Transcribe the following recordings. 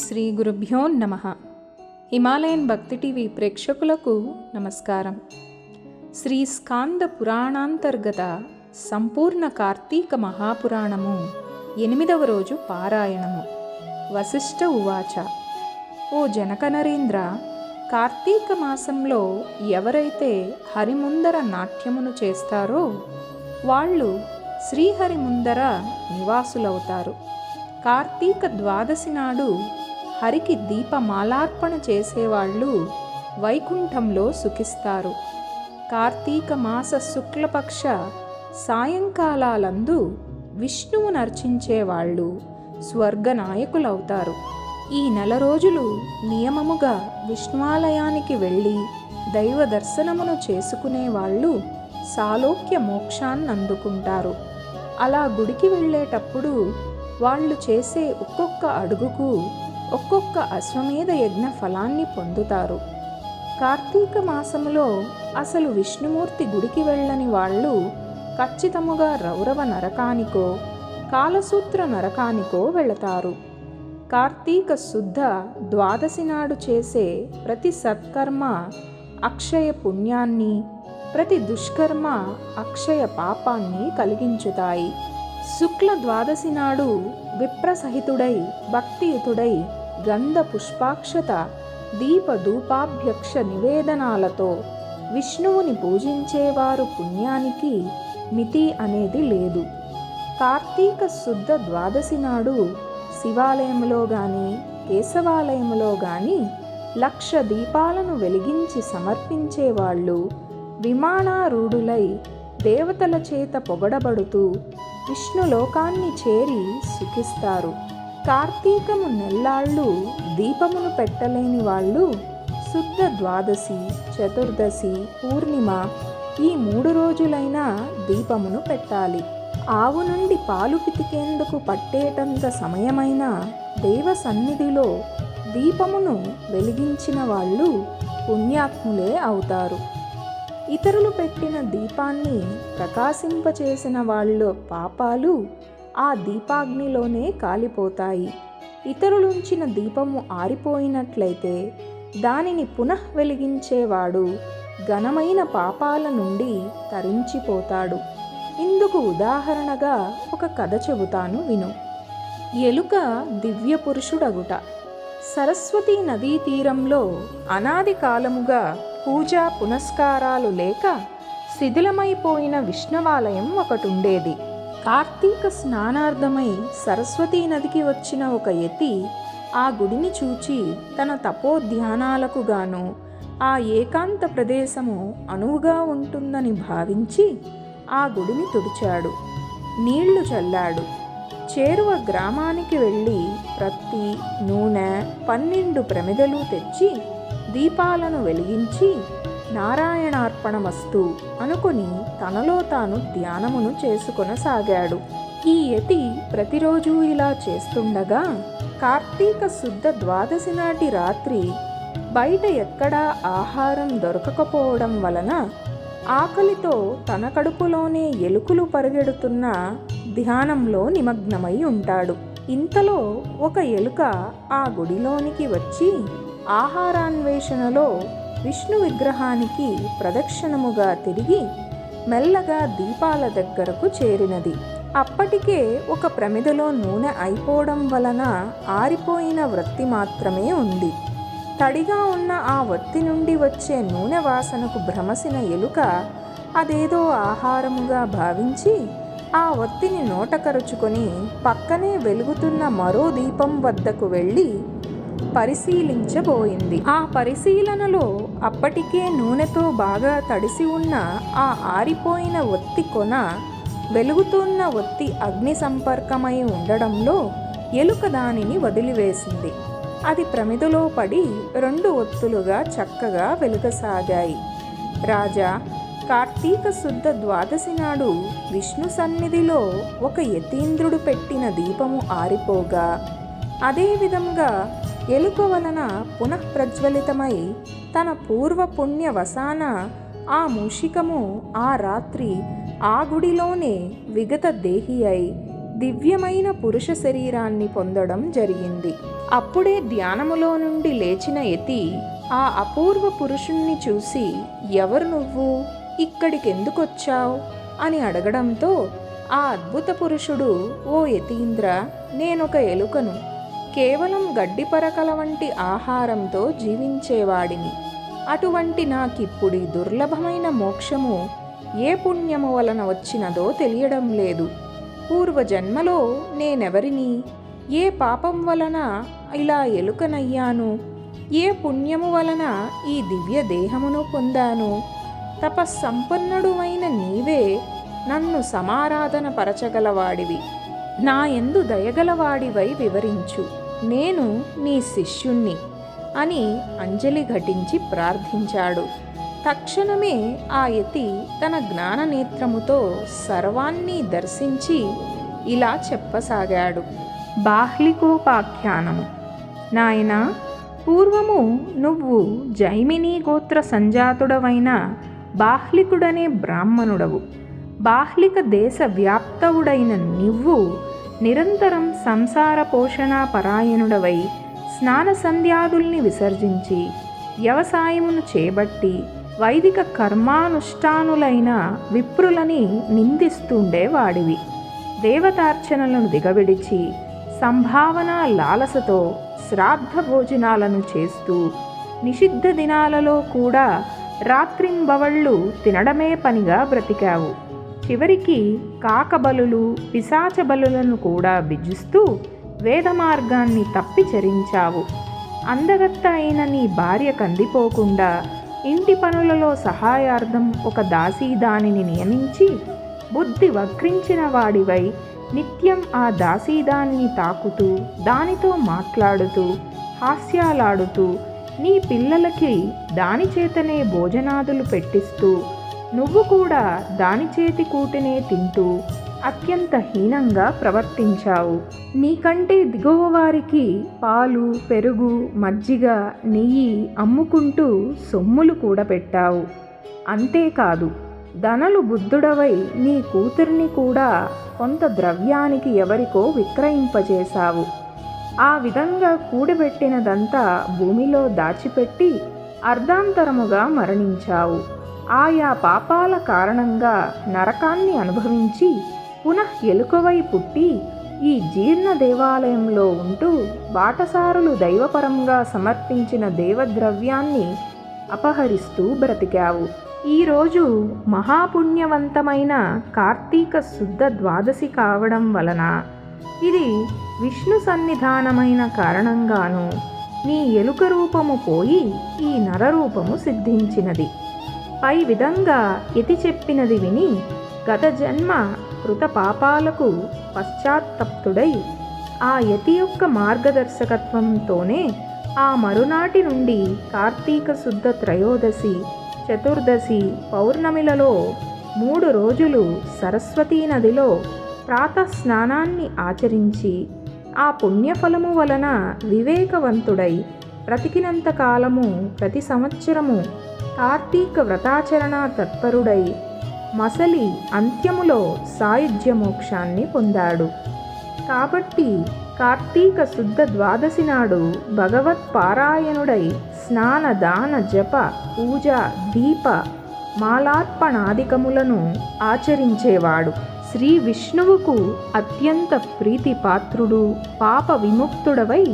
శ్రీ గురుభ్యో నమః. హిమాలయన్ భక్తి టీవీ ప్రేక్షకులకు నమస్కారం. శ్రీ స్కాంద పురాణాంతర్గత సంపూర్ణ కార్తీక మహాపురాణము 8వ రోజు పారాయణము. వశిష్ఠ ఉవాచ: ఓ జనక నరేంద్ర, కార్తీక మాసంలో ఎవరైతే హరిముందర నాట్యమును చేస్తారో వాళ్ళు శ్రీహరి ముందర నివాసులవుతారు. కార్తీక ద్వాదశి నాడు హరికి దీపమాలార్పణ చేసేవాళ్ళు వైకుంఠంలో సుఖిస్తారు. కార్తీక మాస శుక్లపక్ష సాయంకాలాలందు విష్ణువును అర్చించేవాళ్ళు స్వర్గనాయకులవుతారు. ఈ నెల రోజులు నియమముగా విష్ణువాలయానికి వెళ్ళి దైవ దర్శనమును చేసుకునే వాళ్ళు సాలోక్య మోక్షాన్ని అందుకుంటారు. అలా గుడికి వెళ్ళేటప్పుడు వాళ్ళు చేసే ఒక్కొక్క అడుగుకు ఒక్కొక్క అశ్వమేధ యజ్ఞ ఫలాన్ని పొందుతారు. కార్తీక మాసములో అసలు విష్ణుమూర్తి గుడికి వెళ్ళని వాళ్ళు ఖచ్చితముగా రౌరవ నరకానికో కాలసూత్ర నరకానికో వెళతారు. కార్తీక శుద్ధ ద్వాదశి నాడు చేసే ప్రతి సత్కర్మ అక్షయ పుణ్యాన్ని, ప్రతి దుష్కర్మ అక్షయ పాపాన్ని కలిగించుతాయి. శుక్ల ద్వాదశి నాడు విప్రసహితుడై భక్తియుతుడై గంధ పుష్పాక్షత దీప ధూపాభ్యక్ష నివేదనాలతో విష్ణువుని పూజించేవారు పుణ్యానికి మితి అనేది లేదు. కార్తీక శుద్ధ ద్వాదశి నాడు శివాలయంలో గాని కేశవాలయంలో గాని 1,00,000 దీపాలను వెలిగించి సమర్పించేవాళ్ళు విమానారూఢులై దేవతల చేత పొగడబడుతూ విష్ణులోకాన్ని చేరి సుఖిస్తారు. కార్తీకము నెల్లాళ్ళు దీపమును పెట్టలేని వాళ్ళు శుద్ధ ద్వాదశి, చతుర్దశి, పూర్ణిమ ఈ 3 రోజులైనా దీపమును పెట్టాలి. ఆవు నుండి పాలు పితికేందుకు పట్టేటంత సమయమైన దేవ సన్నిధిలో దీపమును వెలిగించిన వాళ్ళు పుణ్యాత్ములే అవుతారు. ఇతరులు పెట్టిన దీపాన్ని ప్రకాశింపచేసిన వాళ్ళ పాపాలు ఆ దీపాగ్నిలోనే కాలిపోతాయి. ఇతరులుంచిన దీపము ఆరిపోయినట్లయితే దానిని పునః వెలిగించేవాడు ఘనమైన పాపాల నుండి తరించిపోతాడు. ఇందుకు ఉదాహరణగా ఒక కథ చెబుతాను విను. ఎలుక దివ్య పురుషుడగుట. సరస్వతీ నదీ తీరంలో అనాది కాలముగా పూజా పునస్కారాలు లేక శిథిలమైపోయిన విష్ణువాలయం ఒకటుండేది. కార్తీక స్నానార్థమై సరస్వతీ నదికి వచ్చిన ఒక యతి ఆ గుడిని చూచి తన తపోధ్యానాలకు గాను ఆ ఏకాంత ప్రదేశము అనువుగా ఉంటుందని భావించి ఆ గుడిని తుడిచాడు, నీళ్లు చల్లాడు. చేరువ గ్రామానికి వెళ్ళి ప్రత్తి, నూనె, 12 ప్రమిదలు తెచ్చి దీపాలను వెలిగించి నారాయణార్పణమస్తు అనుకుని తనలో తాను ధ్యానమును చేసుకొనసాగాడు. ఈ యతి ప్రతిరోజు ఇలా చేస్తుండగా కార్తీక శుద్ధ ద్వాదశి నాటి రాత్రి బయట ఎక్కడా ఆహారం దొరకకపోవడం వలన ఆకలితో తన కడుపులోనే ఎలుకలు పరిగెడుతున్న ధ్యానంలో నిమగ్నమై ఉంటాడు. ఇంతలో ఒక ఎలుక ఆ గుడిలోనికి వచ్చి ఆహారాన్వేషణలో విష్ణు విగ్రహానికి ప్రదక్షిణముగా తిరిగి మెల్లగా దీపాల దగ్గరకు చేరినది. అప్పటికే ఒక ప్రమిదలో నూనె అయిపోవడం వలన ఆరిపోయిన వత్తి మాత్రమే ఉంది. తడిగా ఉన్న ఆ వత్తి నుండి వచ్చే నూనె వాసనకు భ్రమసిన ఎలుక అదేదో ఆహారముగా భావించి ఆ వత్తిని నోట కరుచుకొని పక్కనే వెలుగుతున్న మరో దీపం వద్దకు వెళ్ళి పరిశీలించబోయింది. ఆ పరిశీలనలో అప్పటికే నూనెతో బాగా తడిసి ఉన్న ఆ ఆరిపోయిన ఒత్తి కొన వెలుగుతున్న ఒత్తి అగ్ని సంపర్కమై ఉండడంలో ఎలుక దానిని వదిలివేసింది. అది ప్రమిదలో పడి 2 ఒత్తులుగా చక్కగా వెలుగసాగాయి. రాజా, కార్తీక శుద్ధ ద్వాదశి నాడు విష్ణు సన్నిధిలో ఒక యతీంద్రుడు పెట్టిన దీపము ఆరిపోగా అదేవిధంగా ఎలుక వలన పునఃప్రజ్వలితమై తన పూర్వ పుణ్య వసాన ఆ మూషికము ఆ రాత్రి ఆ గుడిలోనే విగత దేహి అయి దివ్యమైన పురుష శరీరాన్ని పొందడం జరిగింది. అప్పుడే ధ్యానములో నుండి లేచిన యతి ఆ అపూర్వ పురుషుణ్ణి చూసి, ఎవరు నువ్వు, ఇక్కడికెందుకొచ్చావు అని అడగడంతో ఆ అద్భుత పురుషుడు, ఓ యతీంద్ర, నేనొక ఎలుకను, కేవలం గడ్డి పరకల వంటి ఆహారంతో జీవించేవాడిని. అటువంటి నాకిప్పుడు దుర్లభమైన మోక్షము ఏ పుణ్యము వలన వచ్చినదో తెలియడం లేదు. పూర్వజన్మలో నేనెవరిని, ఏ పాపం వలన ఇలా ఎలుకనయ్యాను, ఏ పుణ్యము వలన ఈ దివ్య దేహమును పొందాను. తపస్సంపన్నుడు అయిన నీవే నన్ను సమారాధన పరచగలవాడివి. నా యందు దయగలవాడివై వివరించు, నేను నీ శిష్యుణ్ణి అని అంజలి ఘటించి ప్రార్థించాడు. తక్షణమే ఆ యతి తన జ్ఞాననేత్రముతో సర్వాన్ని దర్శించి ఇలా చెప్పసాగాడు. బాహ్లికోపాఖ్యానము. నాయనా, పూర్వము నువ్వు జైమినీ గోత్ర సంజాతుడవైన బాహ్లికుడనే బ్రాహ్మణుడవు. బాహ్లిక దేశ వ్యాప్తవుడైన నువ్వు నిరంతరం సంసార పోషణ పరాయణుడవై స్నాన సంధ్యాదుల్ని విసర్జించి వ్యవసాయమును చేపట్టి వైదిక కర్మానుష్ఠానులైన విప్రులని నిందిస్తుండేవాడివి. దేవతార్చనలను దిగవిడిచి సంభావన లాలసతో శ్రాద్ధ భోజనాలను చేస్తూ నిషిద్ధ దినాలలో కూడా రాత్రింబవళ్ళు తినడమే పనిగా బ్రతికావు. చివరికి కాకబలులు, పిశాచబలులను కూడా బిజిస్తూ వేద మార్గాన్ని తప్పి చరించావు. అందగత్త అయిన నీ భార్య కందిపోకుండా ఇంటి పనులలో సహాయార్థం ఒక దాసీదానిని నియమించి బుద్ధి వక్రించిన వాడివై నిత్యం ఆ దాసీదానిని తాకుతూ దానితో మాట్లాడుతూ హాస్యాలాడుతూ నీ పిల్లలకి దాని చేతనే భోజనాదులు పెట్టిస్తూ నువ్వు కూడా దాని చేతి కూటినే తింటూ అత్యంత హీనంగా ప్రవర్తించావు. నీకంటే దిగువ వారికి పాలు, పెరుగు, మజ్జిగ, నెయ్యి అమ్ముకుంటూ సొమ్ములు కూడా పెట్టావు. అంతేకాదు, ధనలు బుద్ధుడవై నీ కూతుర్ని కూడా కొంత ద్రవ్యానికి ఎవరికో విక్రయింపజేశావు. ఆ విధంగా కూడబెట్టినదంతా భూమిలో దాచిపెట్టి అర్ధాంతరముగా మరణించావు. ఆయా పాపాల కారణంగా నరకాన్ని అనుభవించి పునః ఎలుకవై పుట్టి ఈ జీర్ణ దేవాలయంలో ఉంటూ బాటసారులు దైవపరంగా సమర్పించిన దేవద్రవ్యాన్ని అపహరిస్తూ బ్రతికావు. ఈరోజు మహాపుణ్యవంతమైన కార్తీక శుద్ధ ద్వాదశి కావడం వలన, ఇది విష్ణు సన్నిధానమైన కారణంగాను నీ ఎలుక రూపము పోయి ఈ నరరూపము సిద్ధించినది. పై విధంగా యతి చెప్పినది విని గత జన్మ కృత పాపాలకు పశ్చాత్తప్తుడై ఆ యతి యొక్క మార్గదర్శకత్వంతోనే ఆ మరునాటి నుండి కార్తీక శుద్ధ త్రయోదశి, చతుర్దశి, పౌర్ణమిలలో 3 రోజులు సరస్వతీ నదిలో ప్రాతస్నానాన్ని ఆచరించి ఆ పుణ్యఫలము వలన వివేకవంతుడై బ్రతికినంత కాలము ప్రతి సంవత్సరము కార్తీక వ్రతాచరణ తత్పరుడై మసలి అంత్యములో సాయుధ్య మోక్షాన్ని పొందాడు. కాబట్టి కార్తీక శుద్ధ ద్వాదశి నాడు భగవత్ పారాయణుడై స్నాన, దాన, జప, పూజ, దీప, మాలార్పణాదికములను ఆచరించేవాడు శ్రీ విష్ణువుకు అత్యంత ప్రీతిపాత్రుడు, పాప విముక్తుడవై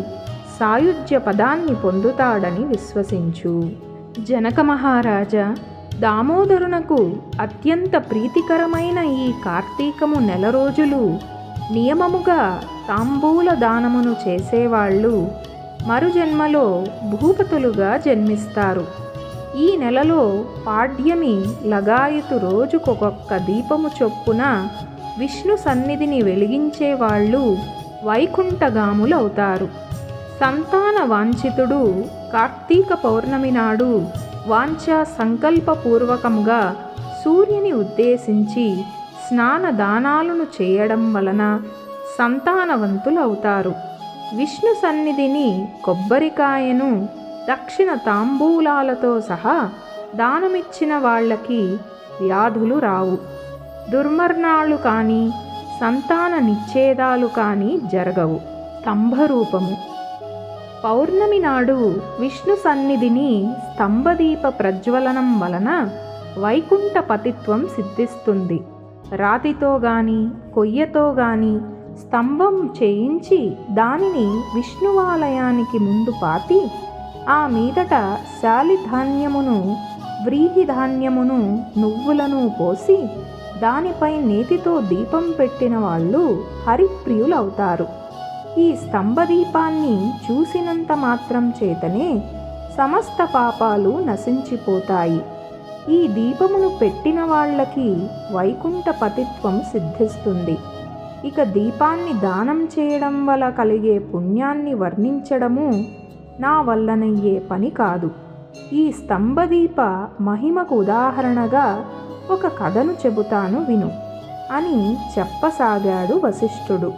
సాయుధ్య పదాన్ని పొందుతాడని విశ్వసించు. జనక మహారాజా, దామోదరునకు అత్యంత ప్రీతికరమైన ఈ కార్తీకము 1 రోజులు నియమముగా తాంబూల దానమును చేసేవాళ్ళు మరుజన్మలో భూపతులుగా జన్మిస్తారు. ఈ నెలలో పాడ్యమి లగాయతు రోజుకొకొక్క దీపము చొప్పున విష్ణు సన్నిధిని వెలిగించేవాళ్ళు వైకుంఠగాములవుతారు. సంతాన వాంఛితుడు కార్తీక పౌర్ణమి నాడు వాంఛా సంకల్పపూర్వకంగా సూర్యుని ఉద్దేశించి స్నాన దానాలను చేయడం వలన సంతానవంతులవుతారు. విష్ణు సన్నిధిని కొబ్బరికాయను, దక్షిణ తాంబూలాలతో సహా దానమిచ్చిన వాళ్ళకి వ్యాధులు రావు. దుర్మరణాలు కానీ, సంతాన నిచ్ఛేదాలు కానీ జరగవు. స్తంభరూపము. పౌర్ణమి నాడు విష్ణు సన్నిధిని స్తంభదీప ప్రజ్వలనం వలన వైకుంఠ పతిత్వం సిద్ధిస్తుంది. రాతితో గాని కొయ్యతో గాని స్తంభం చేయించి దానిని విష్ణువాలయానికి ముందు పాతి ఆ మీదట శాలిధాన్యమును, వ్రీహిధాన్యమును, నువ్వులను పోసి దానిపై నేతితో దీపం పెట్టిన వాళ్ళు హరిప్రియులవుతారు. ఈ స్తంభదీపాన్ని చూసినంత మాత్రం చేతనే సమస్త పాపాలు నశించిపోతాయి. ఈ దీపమును పెట్టిన వాళ్ళకి వైకుంఠ పతిత్వం సిద్ధిస్తుంది. ఇక దీపాన్ని దానం చేయడం వల్ల కలిగే పుణ్యాన్ని వర్ణించడము నా వల్లనయ్యే పని కాదు. ఈ స్తంభదీప మహిమకు ఉదాహరణగా ఒక కథను చెబుతాను విను అని చెప్పసాగాడు వశిష్ఠుడు.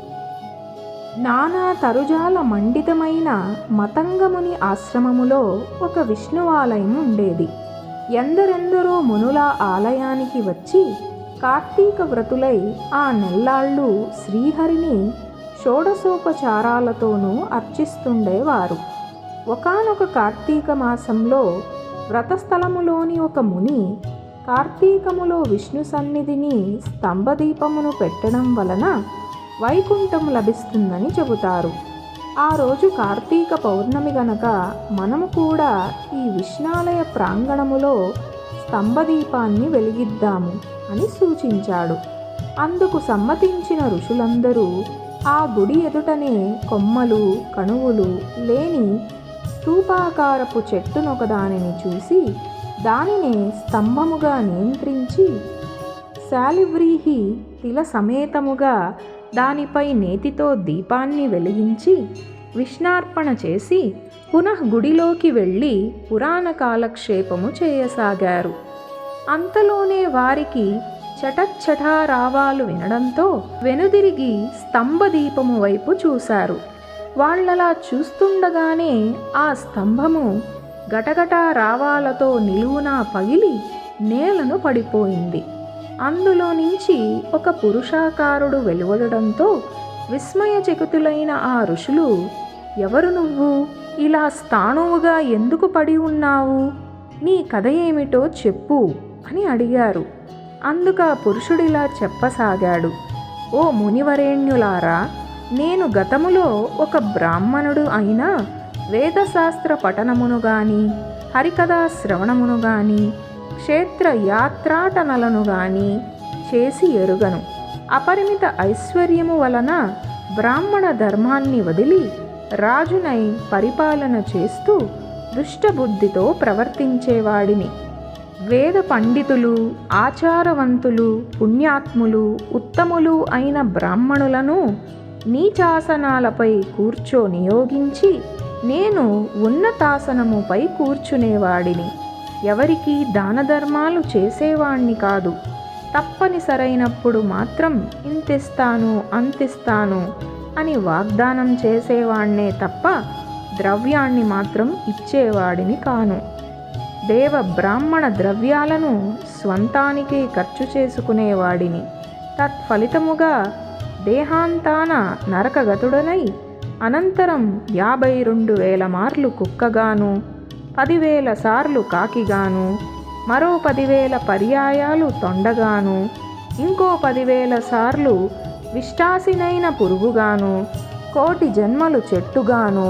నానా తరుజాల మండితమైన మతంగముని ఆశ్రమములో ఒక విష్ణువాలయం ఉండేది. ఎందరెందరో మునుల ఆలయానికి వచ్చి కార్తీక వ్రతులై ఆ నెల్లాళ్ళు శ్రీహరిని షోడశోపచారాలతోనూ అర్చిస్తుండేవారు. ఒకానొక కార్తీక మాసంలో వ్రతస్థలములోని ఒక ముని కార్తీకములో విష్ణు సన్నిధిని స్తంభదీపమును పెట్టడం వలన వైకుంఠం లభిస్తుందని చెబుతారు. ఆ రోజు కార్తీక పౌర్ణమి గనక మనము కూడా ఈ విష్ణాలయ ప్రాంగణములో స్తంభదీపాన్ని వెలిగిద్దాము అని సూచించాడు. అందుకు సమ్మతించిన ఋషులందరూ ఆ గుడి ఎదుటనే కొమ్మలు కణువులు లేని స్తూపాకారపు చెట్టునొకదానిని చూసి దానినే స్తంభముగా నియంత్రించి శాలివ్రీహి తిల సమేతముగా దానిపై నేతితో దీపాన్ని వెలిగించి విష్ణార్పణ చేసి పునః గుడిలోకి వెళ్ళి పురాణ కాలక్షేపము చేయసాగారు. అంతలోనే వారికి చటచ్చటా రావాలు వినడంతో వెనుదిరిగి స్తంభదీపము వైపు చూశారు. వాళ్ళలా చూస్తుండగానే ఆ స్తంభము గటగటా రావాలతో నిలువునా పగిలి నేలను పడిపోయింది. అందులో నుంచి ఒక పురుషాకారుడు వెలువడడంతో విస్మయచకితులైన ఆ ఋషులు, ఎవరు నువ్వు? ఇలా స్థాణువుగా ఎందుకు పడి ఉన్నావు? నీ కథ ఏమిటో చెప్పు అని అడిగారు. అందుకు ఆ పురుషుడిలా చెప్పసాగాడు. ఓ మునివరేణ్యులారా, నేను గతములో ఒక బ్రాహ్మణుడు అయినా వేదశాస్త్ర పఠనమును గాని హరికథా శ్రవణమును గాని క్షేత్ర యాత్రాటనలను గాని చేసి ఎరుగను. అపరిమిత ఐశ్వర్యము వలన బ్రాహ్మణ ధర్మాన్ని వదిలి రాజునై పరిపాలన చేస్తూ దుష్టబుద్ధితో ప్రవర్తించేవాడిని. వేద పండితులు, ఆచారవంతులు, పుణ్యాత్ములు, ఉత్తములు అయిన బ్రాహ్మణులను నీచాసనాలపై కూర్చో నియోగించి నేను ఉన్నతాసనముపై కూర్చునేవాడిని. ఎవరికి దానధర్మాలు చేసేవాణ్ణి కాదు. తప్పనిసరైనప్పుడు మాత్రం ఇంతిస్తాను అంతిస్తాను అని వాగ్దానం చేసేవాణ్ణే తప్ప ద్రవ్యాన్ని మాత్రం ఇచ్చేవాడిని కాను. దేవ బ్రాహ్మణ ద్రవ్యాలను స్వంతానికే ఖర్చు చేసుకునేవాడిని. తత్ఫలితముగా దేహాంతాన నరకగతుడనై అనంతరం 52,000 మార్లు కుక్కగాను, 10,000 సార్లు కాకిగాను, మరో 10,000 పర్యాయాలు తొండగాను, ఇంకో 10,000 సార్లు విష్టాసినైన పురుగుగాను, 1,000,000 జన్మలు చెట్టుగాను,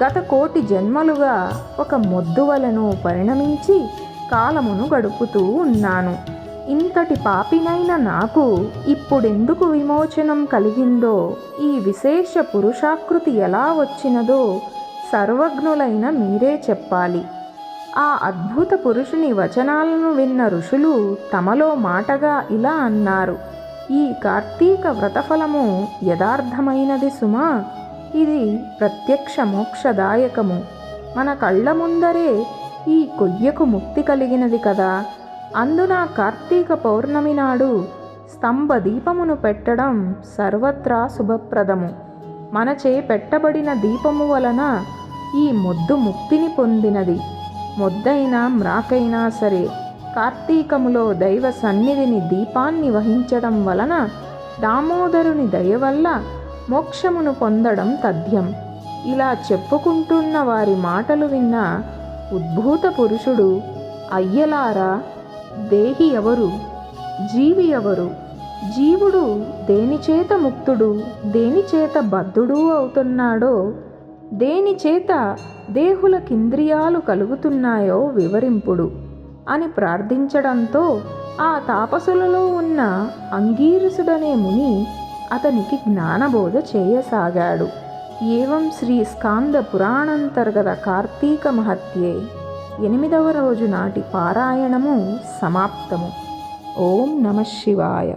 గత 1,000,000 జన్మలుగా ఒక మొద్దువలను పరిణమించి కాలమును గడుపుతూ ఉన్నాను. ఇంతటి పాపినైన నాకు ఇప్పుడెందుకు విమోచనం కలిగిందో, ఈ విశేష పురుషాకృతి ఎలా వచ్చినదో సర్వజ్ఞులైన మీరే చెప్పాలి. ఆ అద్భుత పురుషుని వచనాలను విన్న ఋషులు తమలో మాటగా ఇలా అన్నారు. ఈ కార్తీక వ్రతఫలము యథార్థమైనది సుమా. ఇది ప్రత్యక్ష మోక్షదాయకము. మన కళ్ళ ముందరే ఈ కొయ్యకు ముక్తి కలిగినది కదా. అందున కార్తీక పౌర్ణమి నాడు స్తంభ దీపమును పెట్టడం సర్వత్రా శుభప్రదము. మనచే పెట్టబడిన దీపము వలన ఈ మొద్దు ముక్తిని పొందినది. మొద్దైనా మ్రాకైనా సరే కార్తీకములో దైవ సన్నిధిని దీపాన్ని వహించడం వలన దామోదరుని దయ వల్ల మోక్షమును పొందడం తథ్యం. ఇలా చెప్పుకుంటున్న వారి మాటలు విన్న ఉద్భూత పురుషుడు, అయ్యలారా, దేహి ఎవరు, జీవి ఎవరు, జీవుడు దేనిచేత ముక్తుడు, దేనిచేత బద్ధుడు అవుతున్నాడో, దేనిచేత దేహులకింద్రియాలు కలుగుతున్నాయో వివరింపుడు అని ప్రార్థించడంతో ఆ తాపసులలో ఉన్న అంగీరసుడనే ముని అతనికి జ్ఞానబోధ చేయసాగాడు. ఏవం శ్రీ స్కాంద పురాణంతర్గత కార్తీక మహత్యే 8వ రోజు నాటి పారాయణము సమాప్తము. ఓం నమః శివాయ.